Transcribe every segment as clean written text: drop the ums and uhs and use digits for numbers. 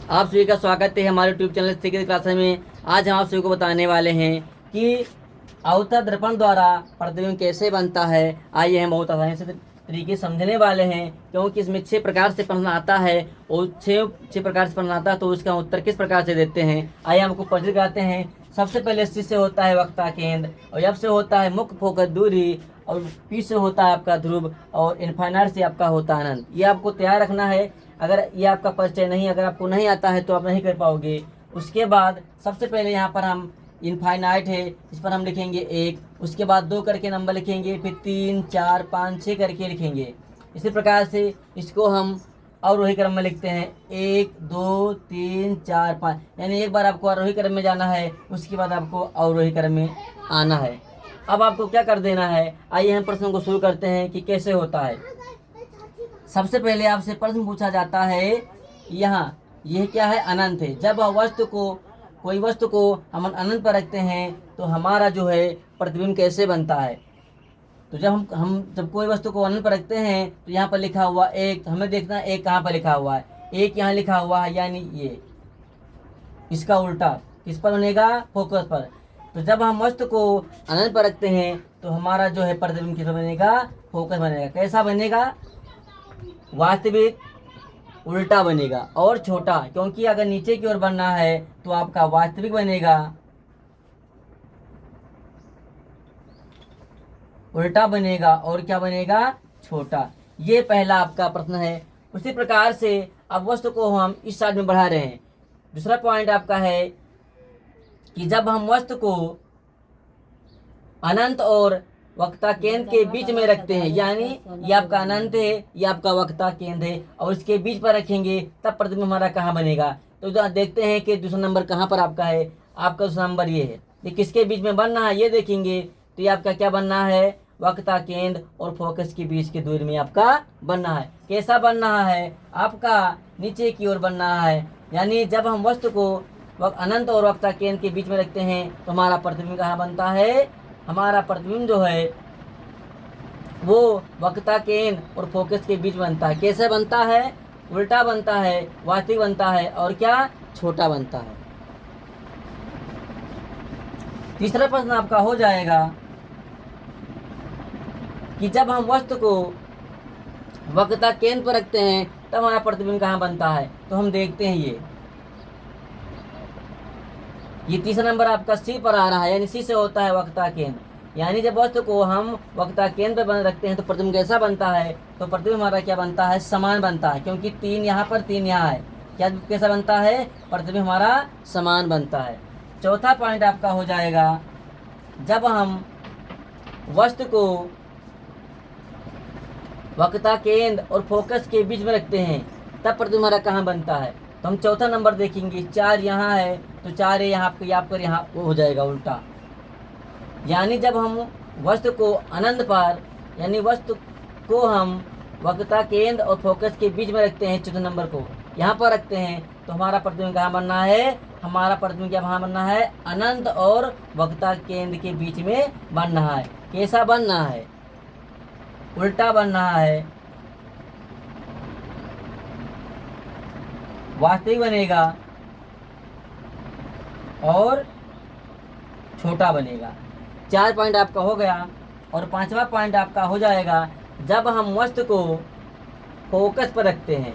आप सभी का स्वागत है हमारे यूट्यूब चैनल सीक्रेट क्लास में। आज हम आप सभी को बताने वाले हैं कि अवतल दर्पण द्वारा प्रतिबिंब कैसे बनता है। आइए हम बहुत आसानी से तरीके समझने वाले हैं, क्योंकि इसमें 6 प्रकार से प्रश्न आता है और 6 प्रकार से प्रश्न आता है तो उसका उत्तर किस प्रकार से देते हैं। आइए हमको परिचित कराते हैं। सबसे पहले सी से होता है वक्ता केंद्र, और एफ से होता है मुख्य फोकस दूरी, और पी से होता है आपका ध्रुव, और इनफाइनाइट से आपका होता है अनंत। ये आपको तैयार रखना है। अगर ये आपका परिचय नहीं, अगर आपको नहीं आता है तो आप नहीं कर पाओगे। उसके बाद सबसे पहले यहाँ पर हम इनफाइनाइट है, इस पर हम लिखेंगे 1, उसके बाद 2 करके नंबर लिखेंगे, फिर 3, 4, 5, 6 करके लिखेंगे। इसी प्रकार से इसको हम अवरोही क्रम में लिखते हैं, 1, 2, 3, 4, 5। यानी एक बार आपको आरोही क्रम में जाना है, उसके बाद आपको अवरोही क्रम में आना है। अब आपको क्या कर देना है, आइए हम प्रश्न को शुरू करते हैं कि कैसे होता है। सबसे पहले आपसे प्रश्न पूछा जाता है, यहाँ यह क्या है, अनंत है। जब कोई वस्तु को हम अनंत पर रखते हैं तो हमारा जो है प्रतिबिंब कैसे बनता है। तो जब कोई वस्तु को अनंत पर रखते हैं तो यहाँ पर लिखा हुआ 1, हमें देखना है 1 कहाँ पर लिखा हुआ है। 1 यहाँ लिखा हुआ है, यानी ये इसका उल्टा किस पर बनेगा, फोकस पर। तो जब हम वस्तु को अनंत पर रखते हैं तो हमारा जो है प्रतिबिंब किस पर बनेगा, फोकस बनेगा। कैसा बनेगा, वास्तविक उल्टा बनेगा और छोटा, क्योंकि अगर नीचे की ओर बनना है तो आपका वास्तविक बनेगा, उल्टा बनेगा, और क्या बनेगा, छोटा। ये पहला आपका प्रश्न है। उसी प्रकार से अब वस्तु को हम इस साइड में बढ़ा रहे हैं। दूसरा पॉइंट आपका है कि जब हम वस्तु को अनंत और वक्ता केंद्र के बीच में रखते हैं, यानी ये आपका अनंत है, ये आपका वक्ता केंद्र है, और इसके बीच पर रखेंगे, तब प्रतिबिंब हमारा कहाँ बनेगा। तो जो देखते हैं कि दूसरा नंबर कहाँ पर आपका है। आपका दूसरा नंबर ये है, ये किसके बीच में बनना है ये देखेंगे। तो ये आपका क्या बनना है, वक्ता केंद्र और फोकस के बीच की दूरी में आपका बनना है। कैसा बनना है, आपका नीचे की ओर बनना है। यानी जब हम वस्तु को अनंत और वक्ता केंद्र के बीच में रखते हैं तो हमारा प्रतिबिंब कहाँ बनता है, हमारा प्रतिबिंब जो है वो वक्ता केंद्र और फोकस के बीच बनता है। कैसे बनता है, उल्टा बनता है, वास्तविक बनता है, और क्या, छोटा बनता है। तीसरा प्रश्न आपका हो जाएगा कि जब हम वस्तु को वक्ता केंद्र पर रखते हैं तब हमारा प्रतिबिंब कहाँ बनता है। तो हम देखते हैं ये तीसरा नंबर आपका सी पर आ रहा है, यानी सी से होता है वक्ता केंद्र। यानी जब वस्तु को हम वक्ता केंद्र पर रखते हैं तो प्रतिबिंब कैसा बनता है, तो प्रतिबिंब हमारा क्या बनता है, समान बनता है, क्योंकि 3 यहाँ पर 3 यहाँ है। क्या कैसा बनता है, प्रतिबिंब हमारा समान बनता है। चौथा पॉइंट आपका हो जाएगा, जब हम वस्तु को वक्ता केंद्र और फोकस के बीच में रखते हैं तब प्रतिबिंब हमारा कहाँ बनता है। तो हम चौथा नंबर देखेंगे, 4 यहाँ है तो 4 है यहाँ पर यहाँ वो हो जाएगा उल्टा। यानी जब हम वस्तु को अनंत पर, यानी वस्तु को हम वक्ता केंद्र और फोकस के बीच में रखते हैं, चौथे नंबर को यहाँ पर रखते हैं, तो हमारा प्रतिबिंब कहाँ बनना है, हमारा प्रतिबिंब क्या वहाँ बनना है, अनंत और वक्ता केंद्र के बीच में बनना है। कैसा बनना है, उल्टा बनना है, वास्तविक बनेगा और छोटा बनेगा। 4 पॉइंट आपका हो गया। और 5वां पॉइंट आपका हो जाएगा, जब हम वस्तु को फोकस पर रखते हैं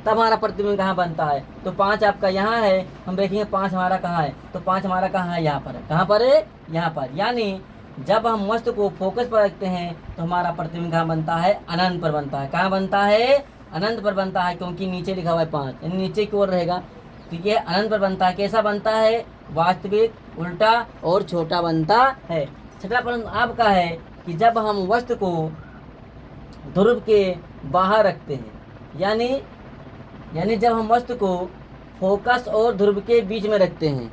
तब हमारा प्रतिबिंब कहाँ बनता है। तो 5 आपका यहाँ है, हम देखेंगे 5 हमारा कहाँ है। तो 5 हमारा कहाँ है, यहाँ पर है। कहाँ पर है, यहाँ पर। यानी जब हम वस्तु को फोकस पर रखते हैं तो हमारा प्रतिबिंब कहाँ बनता है, अनंत पर बनता है। कहाँ बनता है, अनंत पर बनता है, क्योंकि नीचे लिखा हुआ है 5, यानी नीचे की ओर रहेगा। ठीक है, अनंत पर बनता है। कैसा बनता है, वास्तविक, उल्टा और छोटा बनता है। छठा प्रश्न आपका है कि जब हम वस्तु को ध्रुव के बाहर रखते हैं, यानी जब हम वस्तु को फोकस और ध्रुव के बीच में रखते हैं,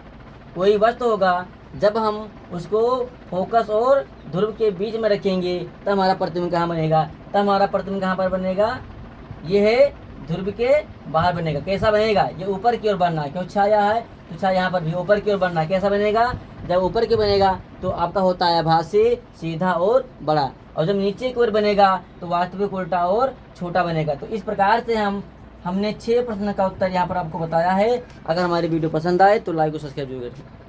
कोई वस्तु होगा, जब हम उसको फोकस और ध्रुव के बीच में रखेंगे तब हमारा प्रतिबिंब कहाँ बनेगा। तब हमारा प्रतिबिंब कहाँ पर बनेगा, ये है ध्रुव के बाहर बनेगा। कैसा बनेगा, ये ऊपर की ओर बनना है, क्यों छाया है तो छाया यहाँ पर भी ऊपर की ओर बनना है। कैसा बनेगा, जब ऊपर की बनेगा तो आपका होता है आभासी, सीधा और बड़ा, और जब नीचे की ओर बनेगा तो वास्तविक, उल्टा और छोटा बनेगा। तो इस प्रकार से हम हमने 6 प्रश्न का उत्तर यहाँ पर आपको बताया है। अगर हमारी वीडियो पसंद आए तो लाइक और सब्सक्राइब जरूर करें।